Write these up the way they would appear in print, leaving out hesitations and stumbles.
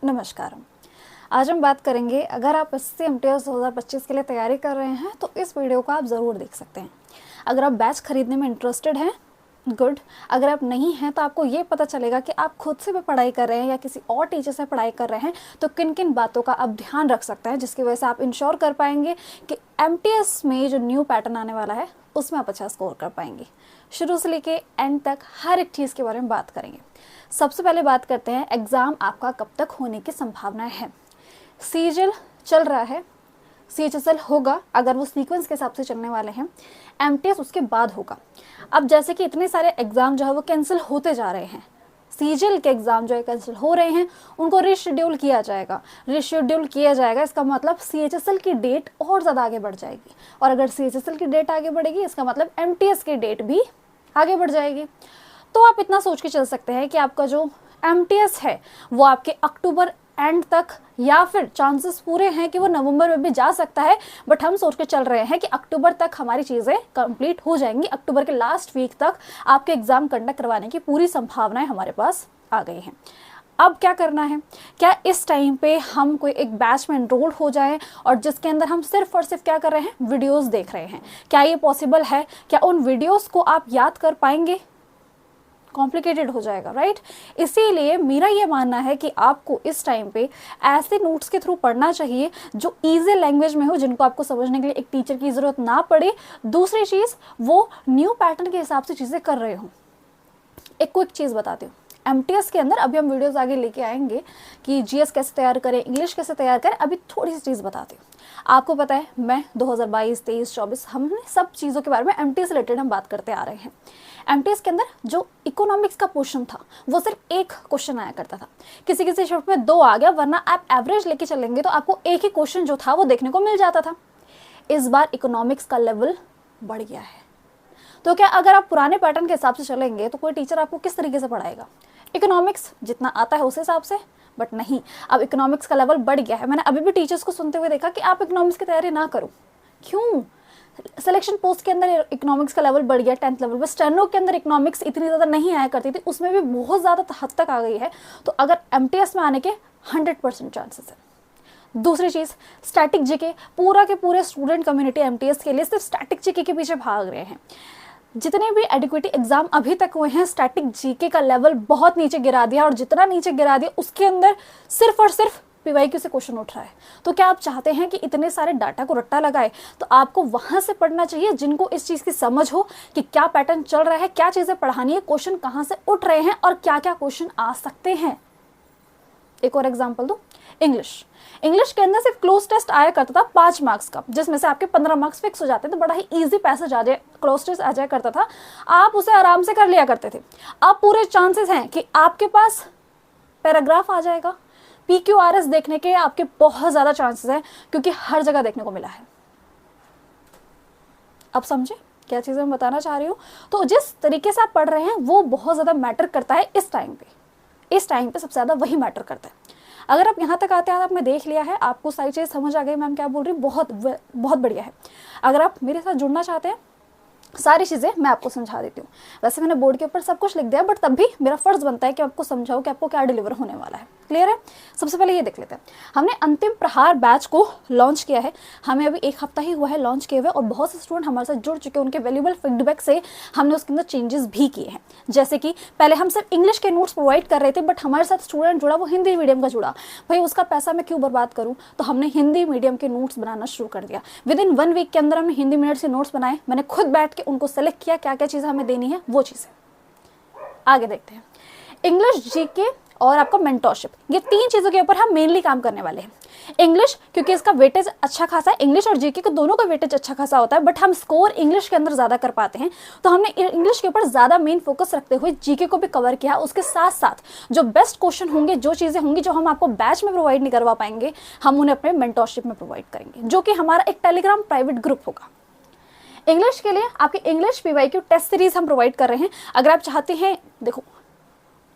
नमस्कार। आज हम बात करेंगे, अगर आप एसएससी एमटीएस 2025 के लिए तैयारी कर रहे हैं तो इस वीडियो को आप ज़रूर देख सकते हैं। अगर आप बैच खरीदने में इंटरेस्टेड हैं, गुड। अगर आप नहीं हैं तो आपको ये पता चलेगा कि आप खुद से भी पढ़ाई कर रहे हैं या किसी और टीचर से पढ़ाई कर रहे हैं तो किन किन बातों का आप ध्यान रख सकते हैं, जिसकी वजह से आप इंश्योर कर पाएंगे कि एमटीएस में जो न्यू पैटर्न आने वाला है उसमें आप अच्छा स्कोर कर पाएंगे। शुरू से लेके एंड तक हर एक चीज़ के बारे में बात करेंगे। सबसे पहले बात करते हैं, एग्ज़ाम आपका कब तक होने की संभावनाएं हैं। सीजीएल चल रहा है, सीएचएसएल होगा अगर वो सीक्वेंस के हिसाब से चलने वाले हैं, एमटीएस उसके बाद होगा। अब जैसे कि इतने सारे एग्ज़ाम जो है वो कैंसिल होते जा रहे हैं, सीजीएल के एग्ज़ाम जो है कैंसिल हो रहे हैं, उनको रिशेड्यूल किया जाएगा। इसका मतलब सीएचएसएल की डेट और ज़्यादा आगे बढ़ जाएगी, और अगर सीएचएसएल की डेट आगे बढ़ेगी इसका मतलब एमटीएस की डेट भी आगे बढ़ जाएगी। तो आप इतना सोच के चल सकते हैं कि आपका जो एमटीएस है वो आपके अक्टूबर एंड तक, या फिर चांसेस पूरे हैं कि वो नवंबर में भी जा सकता है, बट हम सोच के चल रहे हैं कि अक्टूबर तक हमारी चीज़ें कंप्लीट हो जाएंगी। अक्टूबर के लास्ट वीक तक आपके एग्ज़ाम कंडक्ट करवाने की पूरी संभावनाएं हमारे पास आ गई हैं। अब क्या करना है, क्या इस टाइम पे हम कोई एक बैच में एनरोल हो जाएं और जिसके अंदर हम सिर्फ और सिर्फ क्या कर रहे हैं, वीडियोज़ देख रहे हैं? क्या ये पॉसिबल है? क्या उन वीडियोज़ को आप याद कर पाएंगे? कॉम्प्लिकेटेड हो जाएगा, राइट। इसीलिए मेरा ये मानना है कि आपको इस टाइम पे ऐसे नोट्स के थ्रू पढ़ना चाहिए जो ईजी लैंग्वेज में हो, जिनको आपको समझने के लिए एक टीचर की ज़रूरत ना पड़े। दूसरी चीज़, वो न्यू पैटर्न के हिसाब से चीज़ें कर रहे हो। एक क्विक चीज़ बताती हूँ, एमटीएस के अंदर अभी हम वीडियोस आगे लेके आएंगे कि जीएस कैसे तैयार करें, इंग्लिश कैसे तैयार करें। अभी थोड़ी सी चीज़ बताती हूँ। आपको पता है मैं 2022, 23, 24 हमने सब चीज़ों के बारे में एमटीएस रिलेटेड हम बात करते आ रहे हैं। एमटीएस के अंदर जो इकोनॉमिक्स का पोर्शन था वो सिर्फ एक क्वेश्चन आया करता था, किसी किसी शिफ्ट में 2 आ गया, वरना आप एवरेज लेके चलेंगे तो आपको एक ही क्वेश्चन जो था वो देखने को मिल जाता था। इस बार इकोनॉमिक्स का लेवल बढ़ गया है, तो क्या अगर आप पुराने पैटर्न के हिसाब से चलेंगे तो कोई टीचर आपको किस तरीके से पढ़ाएगा? इकोनॉमिक्स जितना आता है उस हिसाब से, बट नहीं, अब इकोनॉमिक्स का लेवल बढ़ गया है। मैंने अभी भी टीचर्स को सुनते हुए देखा कि आप इकोनॉमिक्स की तैयारी ना करो। क्यों? सिलेक्शन पोस्ट के अंदर इकोनॉमिक्स का लेवल बढ़ गया 10th लेवल पर। स्टेनो के अंदर इकोनॉमिक्स इतनी ज़्यादा नहीं आया करती थी, उसमें भी बहुत ज़्यादा हद तक आ गई है। तो अगर एमटीएस में आने के 100% चांसेस है। दूसरी चीज़, स्टैटिक जीके, पूरा के पूरे स्टूडेंट कम्युनिटी एमटीएस के लिए सिर्फ स्टैटिक जीके के पीछे भाग रहे हैं। जितने भी एडिक्विटी एग्जाम अभी तक हुए हैं, स्टैटिक जीके का लेवल बहुत नीचे गिरा दिया, और जितना नीचे गिरा दिया उसके अंदर सिर्फ और सिर्फ पीवाईक्यू से क्वेश्चन उठ रहा है। तो क्या आप चाहते हैं कि इतने सारे डाटा को रट्टा लगाए? तो आपको वहां से पढ़ना चाहिए जिनको इस चीज़ की समझ हो कि क्या पैटर्न चल रहा है, क्या चीज़ें पढ़ानी है, क्वेश्चन कहाँ से उठ रहे हैं और क्या क्या क्वेश्चन आ सकते हैं। एक और एग्जाम्पल दो, इंग्लिश के अंदर सिर्फ क्लोज टेस्ट आया करता था 5 मार्क्स का, जिसमें से आपके 15 मार्क्स फिक्स हो जाते थे। बड़ा ही इजी पैसेज आ जाए, क्लोज टेस्ट आ जाया करता था, आप उसे आराम से कर लिया करते थे। अब पूरे चांसेस हैं कि आपके पास पैराग्राफ आ जाएगा, PQRS देखने के आपके बहुत ज़्यादा चांसेस हैं, क्योंकि हर जगह देखने को मिला है। अब समझे क्या चीज़ें मैं बताना चाह रही हूँ? तो जिस तरीके से आप पढ़ रहे हैं वो बहुत ज़्यादा मैटर करता है इस टाइम पे सबसे ज़्यादा वही मैटर करता है। अगर आप यहाँ तक आते हैं, आपने देख लिया है, आपको सारी चीज़ समझ आ गई मैम क्या बोल रही, बहुत बहुत बढ़िया है। अगर आप मेरे साथ जुड़ना चाहते हैं, सारी चीज़ें मैं आपको समझा देती हूँ। वैसे मैंने बोर्ड के ऊपर सब कुछ लिख दिया, बट तब भी मेरा फ़र्ज़ बनता है कि आपको समझाऊँ कि आपको क्या डिलीवर होने वाला है। क्लियर है? सबसे पहले ये देख लेते हैं, हमने अंतिम प्रहार बैच को लॉन्च किया है। हमें अभी 1 हफ्ता ही हुआ है लॉन्च किए हुए, और बहुत से स्टूडेंट हमारे साथ जुड़ चुके हैं। उनके वैल्यूबल फीडबैक से हमने उसके अंदर चेंजेस भी किए हैं। जैसे कि पहले हम सिर्फ इंग्लिश के नोट्स प्रोवाइड कर रहे थे, बट हमारे साथ स्टूडेंट जुड़ा वो हिंदी मीडियम का जुड़ा। भाई उसका पैसा मैं क्यों बर्बाद करूँ? तो हमने हिंदी मीडियम के नोट्स बनाना शुरू कर दिया। विदिन 1 वीक के अंदर हमने हिंदी मीडियम से नोट्स बनाए। मैंने खुद बैठ के उनको सेलेक्ट किया क्या क्या चीज़ें हमें देनी है, वो चीज़ें आगे देखते हैं। इंग्लिश, जीके और आपका मेंटरशिप, ये 3 चीज़ों के ऊपर हम मेनली काम करने वाले हैं। इंग्लिश क्योंकि इसका वेटेज अच्छा खासा है, इंग्लिश और जीके को दोनों का वेटेज अच्छा खासा होता है, बट हम स्कोर इंग्लिश के अंदर ज़्यादा कर पाते हैं, तो हमने इंग्लिश के ऊपर ज़्यादा मेन फोकस रखते हुए जीके को भी कवर किया। उसके साथ साथ जो बेस्ट क्वेश्चन होंगे, जो चीज़ें होंगी जो हम आपको बैच में प्रोवाइड नहीं करवा पाएंगे, हम उन्हें अपने मेंटरशिप में प्रोवाइड करेंगे, जो कि हमारा एक टेलीग्राम प्राइवेट ग्रुप होगा। इंग्लिश के लिए आपकी इंग्लिश पीवाईक्यू टेस्ट सीरीज हम प्रोवाइड कर रहे हैं। अगर आप चाहते हैं, देखो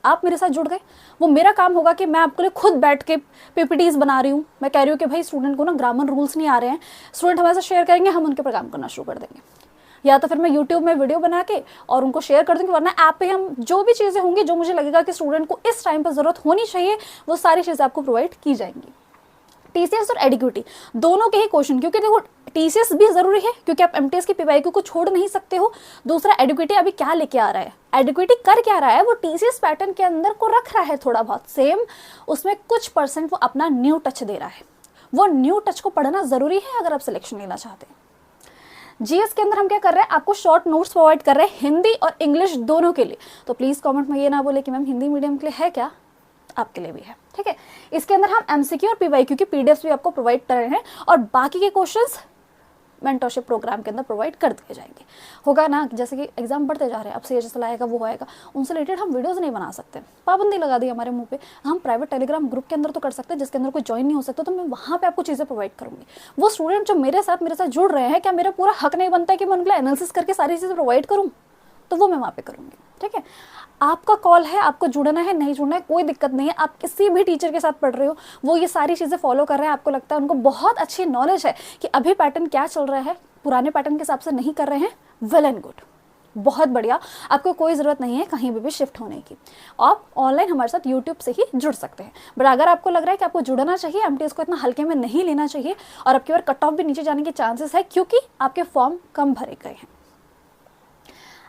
आप मेरे साथ जुड़ गए, वो मेरा काम होगा कि मैं आपके लिए खुद बैठ के पीपीटीज बना रही हूँ। मैं कह रही हूँ कि भाई स्टूडेंट को ना ग्रामर रूल्स नहीं आ रहे हैं, स्टूडेंट हमारे साथ शेयर करेंगे, हम उनके पर काम करना शुरू कर देंगे। या तो फिर मैं यूट्यूब में वीडियो बना के और उनको शेयर कर दूंगी, वरना ऐप पे हम जो भी चीज़ें होंगी जो मुझे लगेगा कि स्टूडेंट को इस टाइम पर ज़रूरत होनी चाहिए वो सारी चीज़ें आपको प्रोवाइड की जाएंगी। टीसीएस और एडिक्यूटी दोनों के ही क्वेश्चन, क्योंकि देखो टीसीएस भी जरूरी है क्योंकि आप एमटीएस की पीवाईक्यू को छोड़ नहीं सकते हो। दूसरा एडिक्यूटी अभी क्या लेके आ रहा है, एडिक्यूटी कर क्या रहा है, वो टीसीएस पैटर्न के अंदर को रख रहा है थोड़ा बहुत सेम, उसमें कुछ परसेंट वो अपना न्यू टच दे रहा है। वो न्यू टच को पढ़ना जरूरी है अगर आप सिलेक्शन लेना चाहते हैं। जीएस के अंदर हम क्या कर रहे हैं, आपको शॉर्ट नोट्स प्रोवाइड कर रहे हैं हिंदी और इंग्लिश दोनों के लिए। तो प्लीज कमेंट में ये ना बोले कि मैम हिंदी मीडियम के लिए है क्या, आपके लिए भी है, ठीक है। इसके अंदर हम एमसीक्यू और पीवाईक्यू की पीडीएफ्स भी आपको प्रोवाइड कर रहे हैं और बाकी के क्वेश्चंस मेंटरशिप प्रोग्राम के अंदर प्रोवाइड कर दिए जाएंगे। होगा ना, जैसे कि एग्जाम बढ़ते जा रहे हैं, अब से जैसा आएगा वो आएगा, उनसे रिलेटेड हम वीडियोस नहीं बना सकते, पाबंदी लगा दी हमारे मुंह पे। हम प्राइवेट टेलीग्राम ग्रुप के अंदर तो कर सकते हैं जिसके अंदर कोई ज्वाइन नहीं हो सकता, तो मैं वहाँ पे आपको चीज़ें प्रोवाइड करूँगी। वो स्टूडेंट जो मेरे साथ जुड़ रहे हैं, क्या मेरा पूरा हक नहीं बनता है कि मैं उनके लिए एनालिसिस करके सारी चीज़ें प्रोवाइड करूँ, तो वो मैं वहाँ पे करूँगी, ठीक है। आपका कॉल है, आपको जुड़ना है नहीं जुड़ना है कोई दिक्कत नहीं है। आप किसी भी टीचर के साथ पढ़ रहे हो, वो ये सारी चीज़ें फॉलो कर रहे हैं, आपको लगता है उनको बहुत अच्छी नॉलेज है कि अभी पैटर्न क्या चल रहा है, पुराने पैटर्न के हिसाब से नहीं कर रहे हैं, वेल एंड गुड, बहुत बढ़िया। आपको कोई ज़रूरत नहीं है कहीं भी शिफ्ट होने की, आप ऑनलाइन हमारे साथ यूट्यूब से ही जुड़ सकते हैं। बट अगर आपको लग रहा है कि आपको जुड़ना चाहिए, एमटीएस को इतना हल्के में नहीं लेना चाहिए और आपकी बार कट ऑफ भी नीचे जाने के चांसेस है क्योंकि आपके फॉर्म कम भरे गए हैं।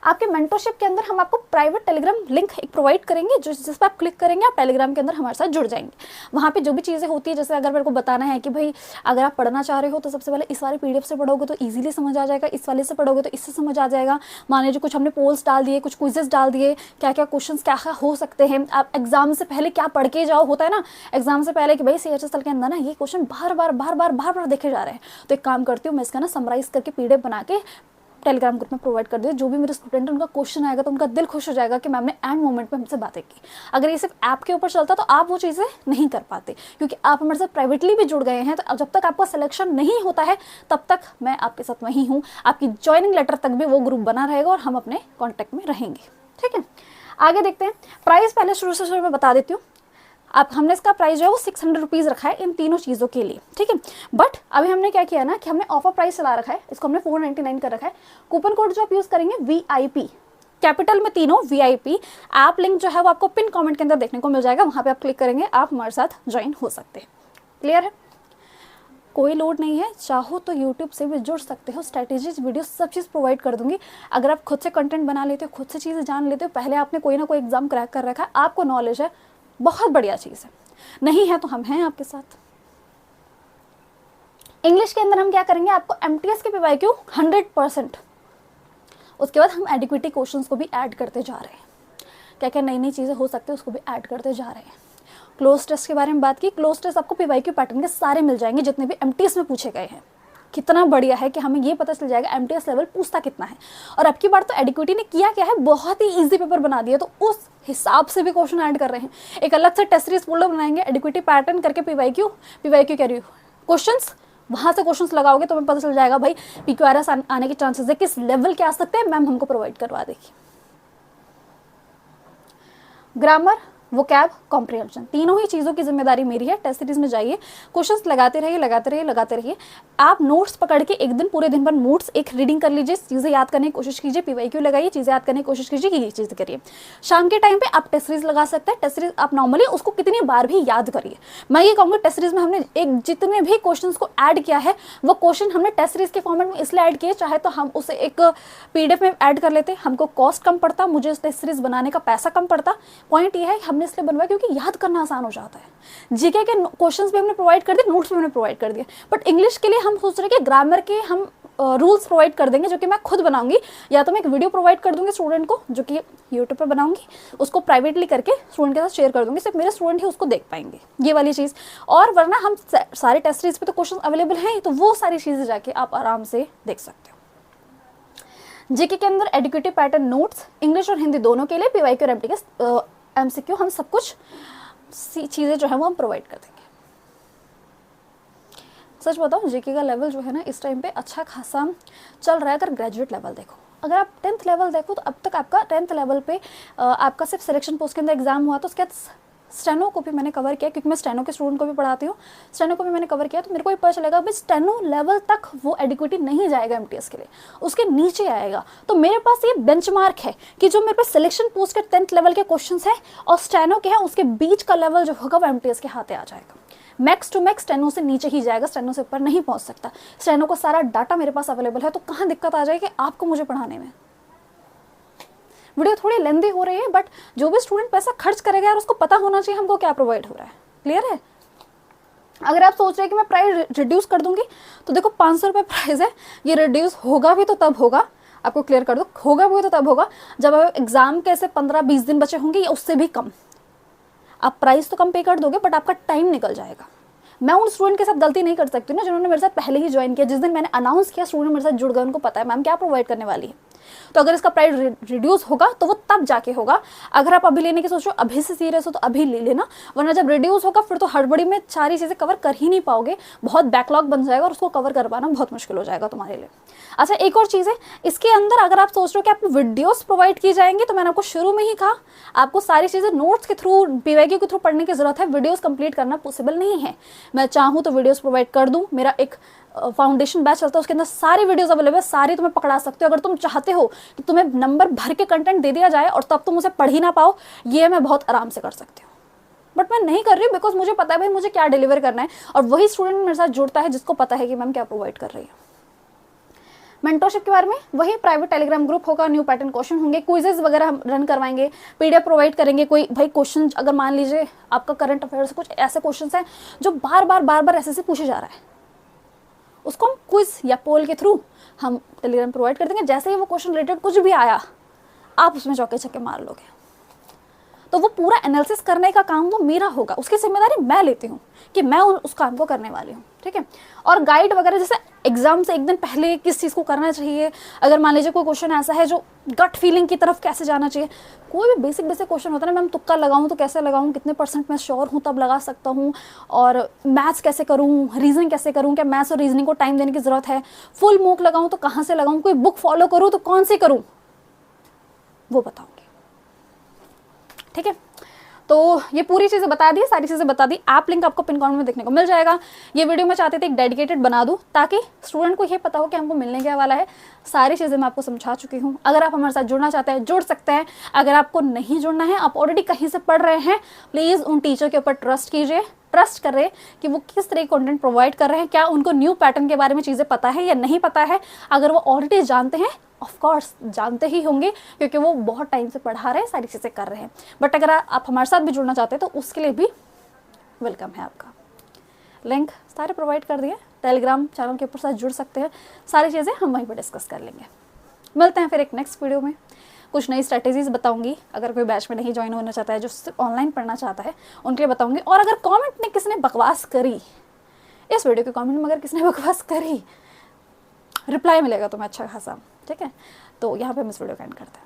आपके मेंटरशिप के अंदर हम आपको प्राइवेट टेलीग्राम लिंक एक प्रोवाइड करेंगे, जिस पर आप क्लिक करेंगे आप टेलीग्राम के अंदर हमारे साथ जुड़ जाएंगे। वहाँ पे जो भी चीज़ें होती है, जैसे अगर मेरे को बताना है कि भाई अगर आप पढ़ना चाह रहे हो तो सबसे पहले इस वाले पीडीएफ से पढ़ोगे तो इजीली समझ आ जाएगा, इस वाले से पढ़ोगे तो इससे समझ आ जाएगा। मान लीजिए कुछ हमने पोल्स डाल दिए, कुछ क्विजेस डाल दिए, क्या क्या क्वेश्चन क्या हो सकते हैं, आप एग्जाम से पहले क्या पढ़ के जाओ, होता है ना एग्जाम से पहले कि भाई CHSL के अंदर ना ये क्वेश्चन बार बार देखे जा रहे हैं। तो एक काम करती हूँ मैं इसका ना समराइज करके पीडीएफ बना के टेलीग्राम ग्रुप में प्रोवाइड कर दिया, जो भी मेरे स्टूडेंट उनका क्वेश्चन आएगा तो उनका दिल खुश हो जाएगा कि मैम ने एंड मोमेंट में हमसे बातें की। अगर ये सिर्फ ऐप के ऊपर चलता तो आप वो चीज़ें नहीं कर पाते, क्योंकि आप हमारे साथ प्राइवेटली भी जुड़ गए हैं। तो जब तक आपका सिलेक्शन नहीं होता है तब तक मैं आपके साथ वहीं हूँ, आपकी ज्वाइनिंग लेटर तक भी वो ग्रुप बना रहेगा और हम अपने कॉन्टैक्ट में रहेंगे, ठीक है। आगे देखते हैं, प्राइस पहले शुरू से मैं बता देती हूँ। आप हमने इसका प्राइस जो है वो 600 रुपीज़ रखा है इन तीनों चीज़ों के लिए, ठीक है। बट अभी हमने क्या किया ना कि हमने ऑफर प्राइस चला रखा है, इसको हमने 499 कर रखा है। कूपन कोड जो आप यूज़ करेंगे VIP, कैपिटल में तीनों VIP, ऐप लिंक जो है वो आपको पिन कमेंट के अंदर देखने को मिल जाएगा, वहाँ पे आप क्लिक करेंगे, आप हमारे साथ ज्वाइन हो सकते हैं। क्लियर है, कोई लोड नहीं है, चाहो तो यूट्यूब से भी जुड़ सकते हो, स्ट्रैटेजीज वीडियो सब चीज़ प्रोवाइड कर दूंगी। अगर आप खुद से कंटेंट बना लेते हो, खुद से चीज़ें जान लेते हो, पहले आपने कोई ना कोई एग्जाम क्रैक कर रखा है, आपको नॉलेज है, बहुत बढ़िया चीज़ है। नहीं है तो हम हैं आपके साथ। इंग्लिश के अंदर हम क्या करेंगे, आपको एमटीएस के पीवाईक्यू 100%, उसके बाद हम एडिक्विटी क्वेश्चंस को भी ऐड करते जा रहे हैं, क्या क्या नई नई चीज़ें हो सकती है उसको भी ऐड करते जा रहे हैं। क्लोज टेस्ट के बारे में बात की, क्लोज टेस्ट आपको पीवाईक्यू पैटर्न के सारे मिल जाएंगे जितने भी एमटीएस में पूछे गए हैं। कितना बढ़िया है कि हमें ये पता चल जाएगा एमटीएस लेवल पूछता कितना है। और अब की बार तो एडिक्विटी ने किया क्या है, बहुत ही इजी पेपर बना दिया, तो उस हिसाब से भी क्वेश्चन ऐड कर रहे हैं। एक अलग से टेस्ट सीरीज फोल्डर बनाएंगे, एडिक्विटी पैटर्न करके पीवाईक्यू कह रही हूँ क्वेश्चंस, वहाँ से क्वेश्चंस लगाओगे तो हमें पता चल जाएगा भाई PQRS आने के चांसेस है, किस लेवल के आ सकते हैं, मैम हमको प्रोवाइड करवा देगी। ग्रामर, वोकैब, कॉम्प्रिहेंशन, तीनों ही चीज़ों की जिम्मेदारी मेरी है। टेस्ट सीरीज में जाइए, क्वेश्चंस लगाते रहिए। आप नोट्स पकड़ के एक दिन पूरे दिन भर नोट्स एक रीडिंग कर लीजिए, चीज़ें याद करने की कोशिश कीजिए, पीवाईक्यू लगाइए, चीज़ें याद करने की कोशिश कीजिए कि ये चीज़ करिए। शाम के टाइम पे आप टेस्ट सीरीज लगा सकते हैं। टेस्ट सीरीज आप नॉर्मली उसको कितनी बार भी याद करिए। मैं ये कहूँगी टेस्ट सीरीज में हमने एक जितने भी क्वेश्चन को ऐड किया है वो क्वेश्चन हमने टेस्ट सीरीज के फॉर्मेट में इसलिए ऐड किए, चाहे तो हम उसे एक PDF में ऐड कर लेते, हमको कॉस्ट कम पड़ता, मुझे टेस्ट सीरीज बनाने का पैसा कम पड़ता। पॉइंट ये है हमने इसलिए बनवाया क्योंकि याद करना आसान हो जाता है। जीके के क्वेश्चंस भी हमने प्रोवाइड कर दिए, नोट्स भी हमने प्रोवाइड कर दिए। बट इंग्लिश के लिए हम सोच रहे हैं कि ग्रामर के हम रूल्स प्रोवाइड कर देंगे, जो कि मैं खुद बनाऊंगी, या तो मैं एक वीडियो प्रोवाइड कर दूंगी स्टूडेंट को, जो कि यूट्यूब पे बनाऊंगी, उसको प्राइवेटली करके स्टूडेंट के साथ शेयर कर दूंगी, सिर्फ मेरे स्टूडेंट ही उसको देख पाएंगे, ये वाली चीज़। और वरना हम सारे टेस्ट सीरीज पे तो क्वेश्चन अवेलेबल हैं, तो वो सारी चीज़ें जाके आप आराम से देख सकते हो। जीके के अंदर एडुकेटिव पैटर्न नोट्स, इंग्लिश और हिंदी दोनों के लिए पीवाईक्यू और MCQ, हम सब कुछ चीज़ें जो है वो हम प्रोवाइड कर देंगे। सच बताऊँ जीके का लेवल जो है ना इस टाइम पे अच्छा खासा चल रहा है। अगर ग्रेजुएट लेवल देखो, अगर आप 10th लेवल देखो, तो अब तक आपका 10th लेवल पे आपका सिर्फ सिलेक्शन पोस्ट के अंदर एग्जाम हुआ, तो उसके बाद स्टेनो को भी मैंने कवर किया, क्योंकि मैं स्टेनो के स्टूडेंट को भी पढ़ाती हूँ, स्टेनो को भी मैंने कवर किया, तो मेरे को ये पता चलेगा भाई स्टेनो लेवल तक वो एडिक्विटी नहीं जाएगा एमटीएस के लिए, उसके नीचे आएगा। तो मेरे पास ये बेंचमार्क है कि जो मेरे पास सिलेक्शन पोस्ट के 10th लेवल के क्वेश्चंस हैं और स्टेनो के हैं, उसके बीच का लेवल जो होगा वो एमटीएस के हाथे आ जाएगा। मैक्स टू मैक्स स्टेनो से नीचे ही जाएगा, स्टेनो से ऊपर नहीं पहुंच सकता। स्टेनो का सारा डाटा मेरे पास अवेलेबल है, तो कहाँ दिक्कत आ जाएगी आपको मुझे पढ़ाने में। वीडियो थोड़ी लेंदी हो रही है, बट जो भी स्टूडेंट पैसा खर्च करेगा यार उसको पता होना चाहिए हमको क्या प्रोवाइड हो रहा है। क्लियर है? अगर आप सोच रहे हैं कि मैं प्राइस रिड्यूस कर दूंगी, तो देखो 500 रुपये प्राइस है, ये रिड्यूस होगा भी तो तब होगा, आपको क्लियर कर दो, होगा भी तो तब होगा जब एग्जाम के ऐसे 15-20 दिन बचे होंगे या उससे भी कम। आप प्राइस तो कम पे कर दोगे, बट आपका टाइम निकल जाएगा। मैं उन स्टूडेंट के साथ गलती नहीं कर सकती ना जिन्होंने मेरे साथ पहले ही ज्वाइन किया। जिस दिन मैंने अनाउंस किया स्टूडेंट मेरे साथ जुड़ गए, उनको पता है मैम क्या प्रोवाइड करने वाली है। तो अगर इसका प्राइस रिड्यूस होगा तो वो तब जाके होगा। अगर आप अभी लेने की सोचो, अभी से सीरियस हो तो अभी ले लेना, वरना जब रिड्यूस होगा फिर तो हड़बड़ी में सारी चीज़ें कवर कर ही नहीं पाओगे, बहुत बैकलॉग बन जाएगा और उसको कवर कर पाना बहुत मुश्किल हो जाएगा तुम्हारे लिए। अच्छा, एक और चीज़ है इसके अंदर, अगर आप सोच रहे हो कि आपको वीडियोस प्रोवाइड की जाएंगे, तो मैंने आपको शुरू में ही कहा आपको सारी चीज़ें नोट्स के थ्रू, पीवाईक्यू के थ्रू पढ़ने की जरूरत है। वीडियोस कंप्लीट करना पॉसिबल नहीं है। मैं चाहूँ तो वीडियोस प्रोवाइड कर दूँ, मेरा एक फाउंडेशन बैच चलता है, उसके अंदर सारी वीडियोस अवेलेबल है, सारी तुम्हें पकड़ा सकते हो। अगर तुम चाहते हो कि तुम्हें नंबर भर के कंटेंट दे दिया जाए और तब तुम उसे पढ़ ही ना पाओ, ये मैं बहुत आराम से कर सकती हूँ, बट मैं नहीं कर रही हूँ बिकॉज मुझे पता है भाई मुझे क्या डिलीवर करना है। और वही स्टूडेंट मेरे साथ जुड़ता है जिसको पता है कि मैम क्या प्रोवाइड कर रही है। मेंटरशिप के बारे में वही प्राइवेट टेलीग्राम ग्रुप होगा, न्यू पैटर्न क्वेश्चन होंगे, क्विजेस वगैरह हम रन करवाएंगे, पीडीएफ प्रोवाइड करेंगे। कोई भाई क्वेश्चन अगर मान लीजिए आपका करंट अफेयर्स कुछ ऐसे क्वेश्चन हैं जो बार बार ऐसे पूछे जा रहा है, उसको हम क्विज या पोल के थ्रू हम टेलीग्राम प्रोवाइड कर देंगे। जैसे ही वो क्वेश्चन रिलेटेड कुछ भी आया, आप उसमें चौके छक्के मार लोगे, तो वो पूरा एनालिसिस करने का काम वो मेरा होगा, उसकी जिम्मेदारी मैं लेती हूँ कि मैं उस काम को करने वाली हूँ। ठीक है? और गाइड वगैरह, जैसे एग्जाम से एक दिन पहले किस चीज़ को करना चाहिए, अगर मान लीजिए कोई क्वेश्चन ऐसा है जो गट फीलिंग की तरफ कैसे जाना चाहिए, कोई भी बेसिक क्वेश्चन होता है ना, मैम तुक्का लगाऊं तो कैसे लगाऊं, कितने % मैं श्योर हूं तब लगा सकता हूं, और मैथ्स कैसे करूं, रीजनिंग कैसे करूं, क्या मैथ्स और रीजनिंग को टाइम देने की जरूरत है, फुल मूक लगाऊं तो कहाँ से लगाऊं, कोई बुक फॉलो करूं तो कौन सी करूं, वो बताऊंगी। ठीक है? तो ये पूरी चीज़ें बता दी, सारी चीज़ें बता दी। ऐप लिंक आपको पिन कमेंट में देखने को मिल जाएगा। ये वीडियो मैं चाहती थी एक डेडिकेटेड बना दूं ताकि स्टूडेंट को ये पता हो कि हमको मिलने क्या वाला है। सारी चीज़ें मैं आपको समझा चुकी हूँ। अगर आप हमारे साथ जुड़ना चाहते हैं जुड़ सकते हैं। अगर आपको नहीं जुड़ना है, आप ऑलरेडी कहीं से पढ़ रहे हैं, प्लीज़ उन टीचर के ऊपर ट्रस्ट कीजिए, ट्रस्ट कर रहे कि वो किस तरह कंटेंट प्रोवाइड कर रहे हैं, क्या उनको न्यू पैटर्न के बारे में चीज़ें पता है या नहीं पता है। अगर वो ऑलरेडी जानते हैं, ऑफ कोर्स जानते ही होंगे क्योंकि वो बहुत टाइम से पढ़ा रहे हैं, सारी चीज़ें कर रहे हैं। बट अगर आप हमारे साथ भी जुड़ना चाहते हैं तो उसके लिए भी वेलकम है आपका। लिंक सारे प्रोवाइड कर दिए, टेलीग्राम चैनल के ऊपर साथ जुड़ सकते हैं। सारी चीज़ें हम वहीं पर डिस्कस कर लेंगे। मिलते हैं फिर एक नेक्स्ट वीडियो में। कुछ नई स्ट्रेटेजीज बताऊंगी, अगर कोई बैच में नहीं ज्वाइन होना चाहता है, जो सिर्फ ऑनलाइन पढ़ना चाहता है, उनके लिए बताऊंगी। और अगर कमेंट में किसी ने बकवास करी, इस वीडियो के कमेंट में अगर किसी ने बकवास करी, रिप्लाई मिलेगा तुम्हें अच्छा खासा। ठीक है? तो यहाँ पे हम इस वीडियो का एंड करते हैं।